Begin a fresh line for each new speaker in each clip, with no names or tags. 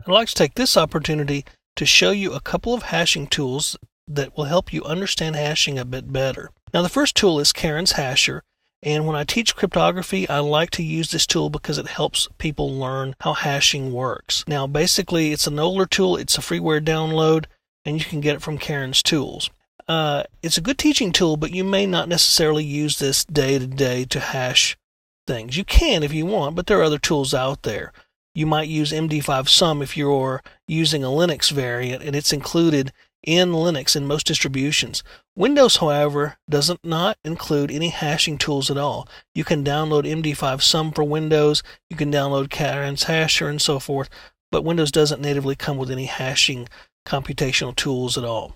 I'd like to take this opportunity to show you a couple of hashing tools that will help you understand hashing a bit better. Now, the first tool is Karen's Hasher, and when I teach cryptography, I like to use this tool because it helps people learn how hashing works. Now, basically, it's an older tool. It's a freeware download, and you can get it from Karen's Tools. It's a good teaching tool, but you may not necessarily use this day to day to hash things. You can if you want, but there are other tools out there. You might use MD5Sum if you're using a Linux variant, and it's included in Linux in most distributions. Windows, however, does not include any hashing tools at all. You can download MD5Sum for Windows, you can download Karen's Hasher and so forth, but Windows doesn't natively come with any hashing computational tools at all.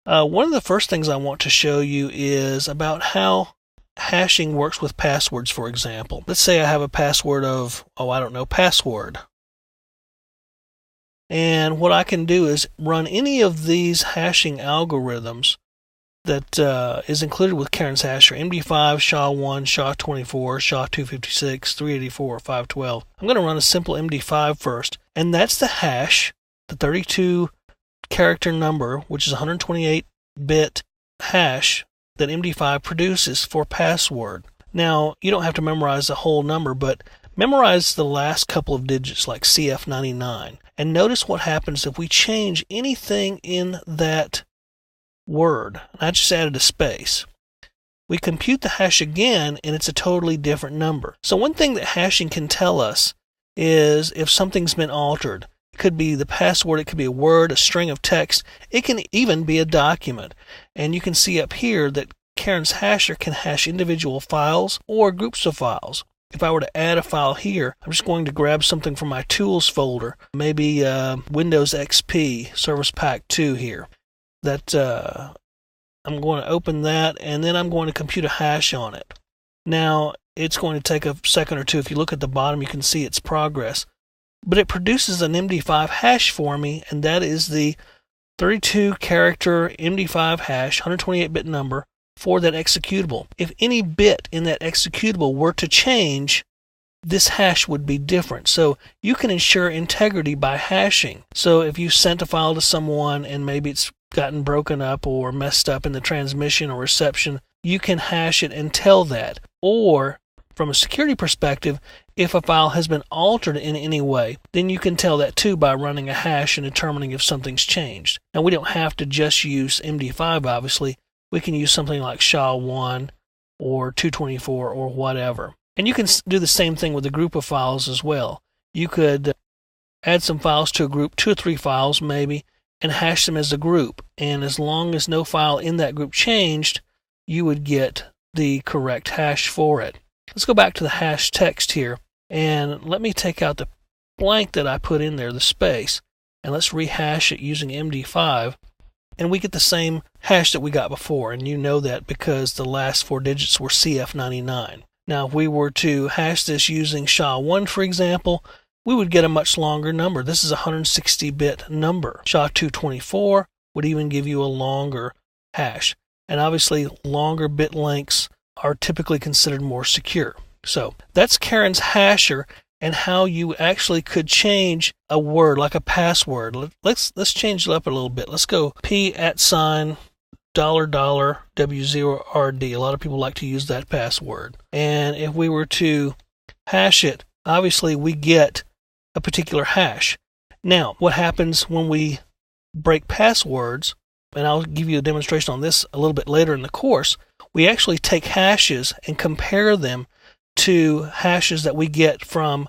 One of the first things I want to show you is about how hashing works with passwords, for example. Let's say I have a password of, password. And what I can do is run any of these hashing algorithms that is included with Karen's Hasher, MD5, SHA-1, SHA-24, SHA-256, 384, 512. I'm going to run a simple MD5 first, and that's the hash, the 32 character number, which is a 128-bit hash that MD5 produces for password. Now, you don't have to memorize the whole number, but memorize the last couple of digits like CF99. And notice what happens if we change anything in that word. I just added a space. We compute the hash again, and it's a totally different number. So one thing that hashing can tell us is if something's been altered. It could be the password, it could be a word, a string of text, it can even be a document. And you can see up here that Karen's Hasher can hash individual files or groups of files. If I were to add a file here, I'm just going to grab something from my tools folder, maybe Windows XP Service Pack 2 here. That I'm going to open that, and then I'm going to compute a hash on it. Now, it's going to take a second or two. If you look at the bottom, you can see its progress. But it produces an MD5 hash for me, and that is the 32-character MD5 hash, 128-bit number, for that executable. If any bit in that executable were to change, this hash would be different. So you can ensure integrity by hashing. So if you sent a file to someone and maybe it's gotten broken up or messed up in the transmission or reception, you can hash it and tell that. Or from a security perspective, if a file has been altered in any way, then you can tell that too by running a hash and determining if something's changed. Now, we don't have to just use MD5, obviously. We can use something like SHA-1 or 224 or whatever. And you can do the same thing with a group of files as well. You could add some files to a group, 2 or 3 files maybe, and hash them as a group. And as long as no file in that group changed, you would get the correct hash for it. Let's go back to the hash text here, and let me take out the blank that I put in there, the space, and let's rehash it using MD5, and we get the same hash that we got before, and you know that because the last 4 digits were CF99. Now, if we were to hash this using SHA-1, for example, we would get a much longer number. This is a 160-bit number. SHA-224 would even give you a longer hash, and obviously longer bit lengths are typically considered more secure. So that's Karen's Hasher and how you actually could change a word like a password. Let's change it up a little bit. Let's go $$ $W0RD. A lot of people like to use that password. And if we were to hash it, obviously we get a particular hash. Now, what happens when we break passwords, and I'll give you a demonstration on this a little bit later in the course, we actually take hashes and compare them to hashes that we get from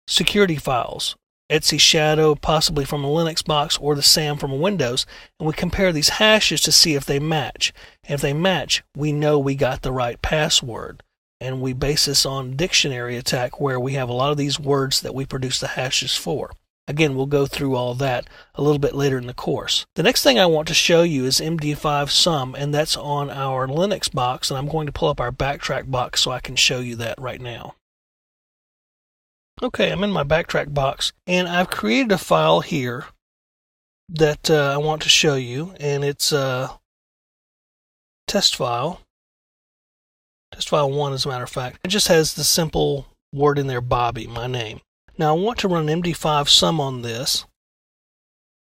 security files, Etsy Shadow, possibly from a Linux box, or the SAM from a Windows, and we compare these hashes to see if they match. And if they match, we know we got the right password. And we base this on dictionary attack, where we have a lot of these words that we produce the hashes for. Again, we'll go through all that a little bit later in the course. The next thing I want to show you is MD5Sum, and that's on our Linux box, and I'm going to pull up our Backtrack box so I can show you that right now. Okay, I'm in my Backtrack box, and I've created a file here that I want to show you, and it's a test file. Test file 1, as a matter of fact. It just has the simple word in there, Bobby, my name. Now I want to run MD5Sum on this,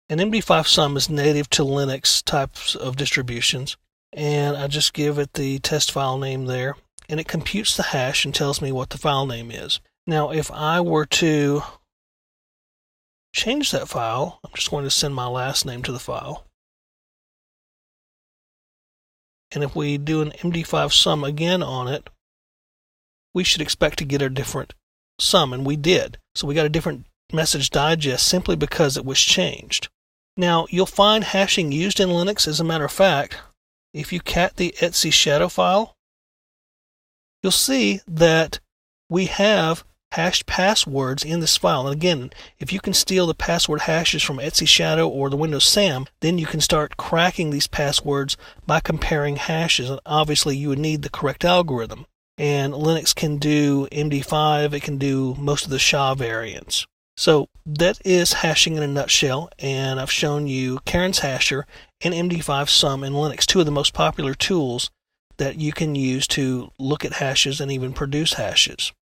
And MD5 sum is native to Linux types of distributions. And I just give it the test file name there. And it computes the hash and tells me what the file name is. Now, if I were to change that file, I'm just going to send my last name to the file. And if we do an MD5 sum again on it, we should expect to get a different sum, and we did. So we got a different message digest simply because it was changed. Now, you'll find hashing used in Linux. As a matter of fact, if you cat the etc shadow file, you'll see that we have hashed passwords in this file. And again, if you can steal the password hashes from etc shadow or the Windows SAM, then you can start cracking these passwords by comparing hashes. And obviously, you would need the correct algorithm. And Linux can do MD5, it can do most of the SHA variants. So that is hashing in a nutshell, and I've shown you Karen's Hasher and MD5 sum in Linux, two of the most popular tools that you can use to look at hashes and even produce hashes.